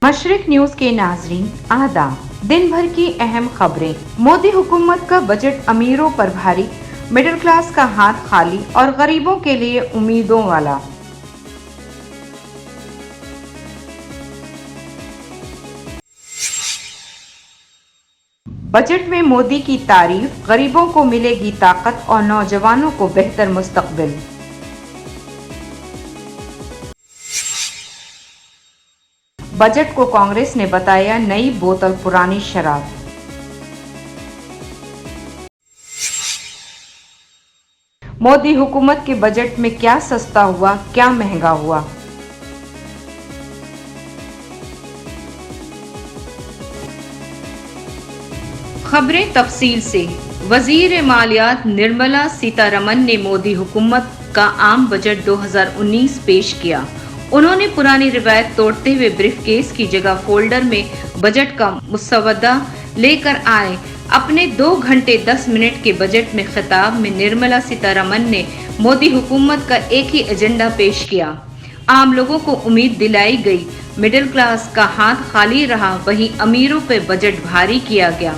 मशरिक news के नाजरीन आदाब। दिन भर की अहम खबरें। मोदी हुकूमत का बजट अमीरों पर भारी, मिडिल क्लास का हाथ खाली और गरीबों के लिए उम्मीदों वाला। बजट में मोदी की तारीफ, गरीबों को मिलेगी ताकत और नौजवानों को बेहतर मुस्तकबिल। बजट को कांग्रेस ने बताया नई बोतल पुरानी शराब। मोदी हुकूमत के बजट में क्या सस्ता हुआ, क्या महंगा हुआ। खबरें तफसील से। वजीर मालियात निर्मला सीतारमन ने मोदी हुकूमत का आम बजट 2019 पेश किया। उन्होंने पुरानी रिवायत तोड़ते हुए ब्रीफकेस की जगह फोल्डर में बजट का मुसवदा लेकर आए। अपने 2 घंटे 10 मिनट के बजट में खिताब में निर्मला सीतारमन ने मोदी हुकूमत का एक ही एजेंडा पेश किया। आम लोगों को उम्मीद दिलाई गई, मिडिल क्लास का हाथ खाली रहा, वहीं अमीरों पर बजट भारी किया गया।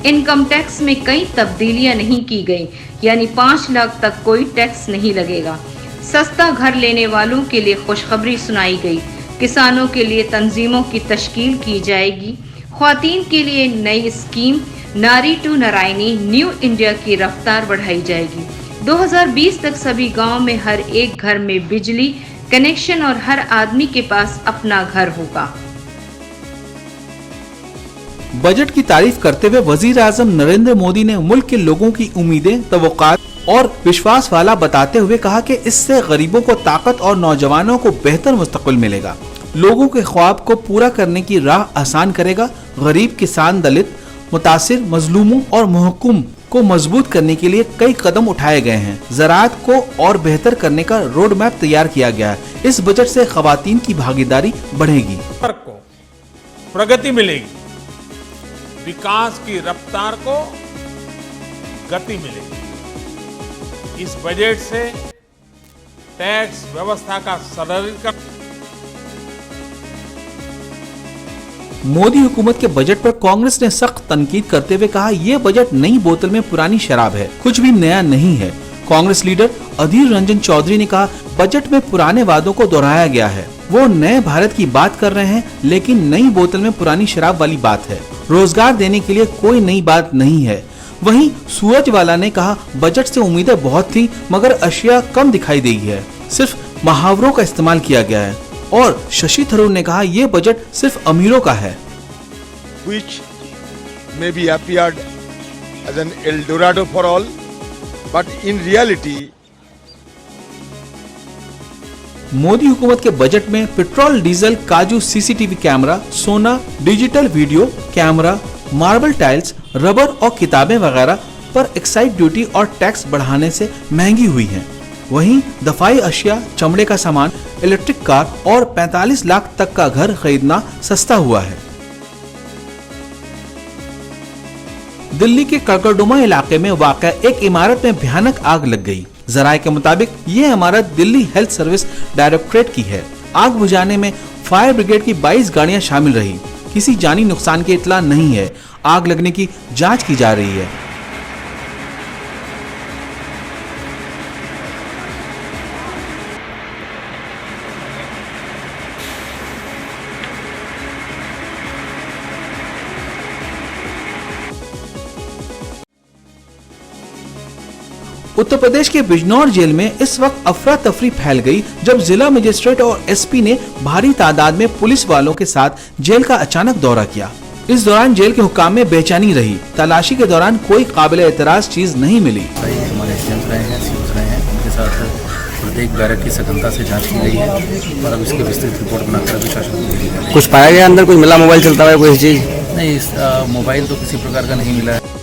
इनकम टैक्स में कई तब्दीलियां नहीं की गई, यानी 5 लाख तक कोई टैक्स नहीं लगेगा। सस्ता घर लेने वालों के लिए खुशखबरी सुनाई गई। किसानों के लिए तंजीमों की तश्कील की जाएगी। ख्वातीन के लिए नई स्कीम नारी टू नारायणी न्यू इंडिया की रफ्तार बढ़ाई जाएगी। 2020 तक सभी गांव में हर एक घर में बिजली कनेक्शन और हर आदमी के पास अपना घर होगा। बजट की तारीफ करते हुए वजीर आजम नरेंद्र मोदी ने मुल्क के लोगों की उम्मीदें, तवक्कुआत और विश्वास वाला बताते हुए कहा कि इससे गरीबों को ताकत और नौजवानों को बेहतर मुस्तकबिल मिलेगा। लोगों के ख्वाब को पूरा करने की राह आसान करेगा। गरीब, किसान, दलित, मुतासिर, मजलूमों और महकूम को मजबूत करने के लिए कई कदम उठाए गए हैं। ज़राअत को और बेहतर करने का रोड मैप तैयार किया गया है। इस बजट से खवातीन की भागीदारी बढ़ेगी, प्रगति मिलेगी, विकास की रफ्तार को गति मिलेगी। इस बजट से टैक्स व्यवस्था का सरलीकरण। मोदी हुकूमत के बजट पर कांग्रेस ने सख्त तनकीद करते हुए कहा, ये बजट नई बोतल में पुरानी शराब है, कुछ भी नया नहीं है। कांग्रेस लीडर अधीर रंजन चौधरी ने कहा, बजट में पुराने वादों को दोहराया गया है। वो नए भारत की बात कर रहे हैं, लेकिन नई बोतल में पुरानी शराब वाली बात है। रोजगार देने के लिए कोई नई बात नहीं है। वहीं सूरजवाला ने कहा, बजट से उम्मीदें बहुत थी, मगर अशिया कम दिखाई दी है, सिर्फ मुहावरों का इस्तेमाल किया गया है। और शशि थरूर ने कहा, ये बजट सिर्फ अमीरों का है। Which may be appeared as an El Dorado for all, but in reality Modi हुकूमत के बजट में पेट्रोल, डीजल, काजू, सीसीटीवी कैमरा, सोना, digital video camera, marble tiles, rubber और किताबें वगैरह पर एक्साइज ड्यूटी और टैक्स बढ़ाने से महंगी हुई है। वहीं दफाई अशिया, चमड़े का सामान, इलेक्ट्रिक कार और 45 लाख तक का घर खरीदना सस्ता हुआ है। दिल्ली के कड़कड़डुमा इलाके में वाक़या एक इमारत में भयानक आग लग गई। जराये के मुताबिक ये इमारत दिल्ली हेल्थ सर्विस डायरेक्टरेट की है। आग बुझाने में फायर ब्रिगेड की 22 गाड़ियां शामिल रही। किसी जानी नुकसान की इत्तला नहीं है। आग लगने की जांच की जा रही है। उत्तर प्रदेश के बिजनौर जेल में इस वक्त अफरा तफरी फैल गई, जब जिला मजिस्ट्रेट और एसपी ने भारी तादाद में पुलिस वालों के साथ जेल का अचानक दौरा किया। इस दौरान जेल के हुक्काम में बेचैनी रही। तलाशी के दौरान कोई काबिल एतराज चीज नहीं मिली। हमारे एजेंट रहे हैं, सीओज रहे हैं, उनके साथ प्रत्येक बैरक की सघनता से जांच की गई है और अब इसकी विस्तृत रिपोर्ट बनाकर प्रशासन को भेजी गई है। कुछ पाया गया अंदर? कोई मिला मोबाइल चलता हुआ कोई चीज? नहीं, इस मोबाइल तो किसी प्रकार का नहीं मिला है।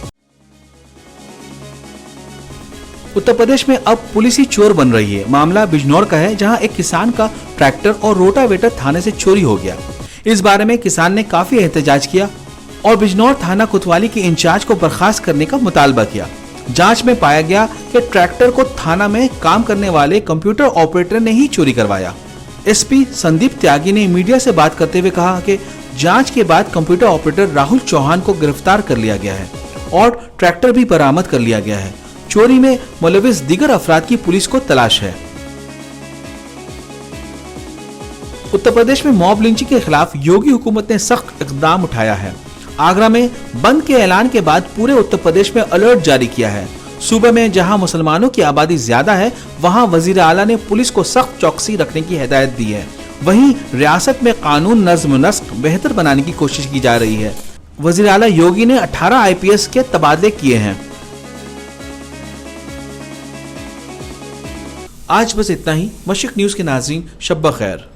उत्तर प्रदेश में अब पुलिस ही चोर बन रही है। मामला बिजनौर का है, जहां एक किसान का ट्रैक्टर और रोटावेटर थाने से चोरी हो गया। इस बारे में किसान ने काफी एहतजाज किया और बिजनौर थाना कोतवाली के इंचार्ज को बर्खास्त करने का मुतालबा किया। जांच में पाया गया कि ट्रैक्टर को थाना में काम करने वाले कंप्यूटर ऑपरेटर ने ही चोरी करवाया। एसपी संदीप त्यागी ने मीडिया से बात करते हुए कहा कि जांच के बाद कंप्यूटर ऑपरेटर राहुल चौहान को गिरफ्तार कर लिया गया है और ट्रैक्टर भी बरामद कर लिया गया है। चोरी में मुलविस दीगर अफराद की पुलिस को तलाश है। उत्तर प्रदेश में मॉब लिंचिंग के खिलाफ योगी हुकूमत ने सख्त इकदाम उठाया है। आगरा में बंद के ऐलान के बाद पूरे उत्तर प्रदेश में अलर्ट जारी किया है। सूबे में जहां मुसलमानों की आबादी ज्यादा है, वहां वजीर आला ने पुलिस को सख्त चौकसी रखने की हिदायत दी है। वहीं रियासत में कानून नज्म नस्क बेहतर बनाने की कोशिश की जा रही है। वजीर आला योगी ने 18 IPS के तबादले किए हैं। आज बस इतना ही। मशरिक न्यूज के नाज़रीन, शब ब खैर।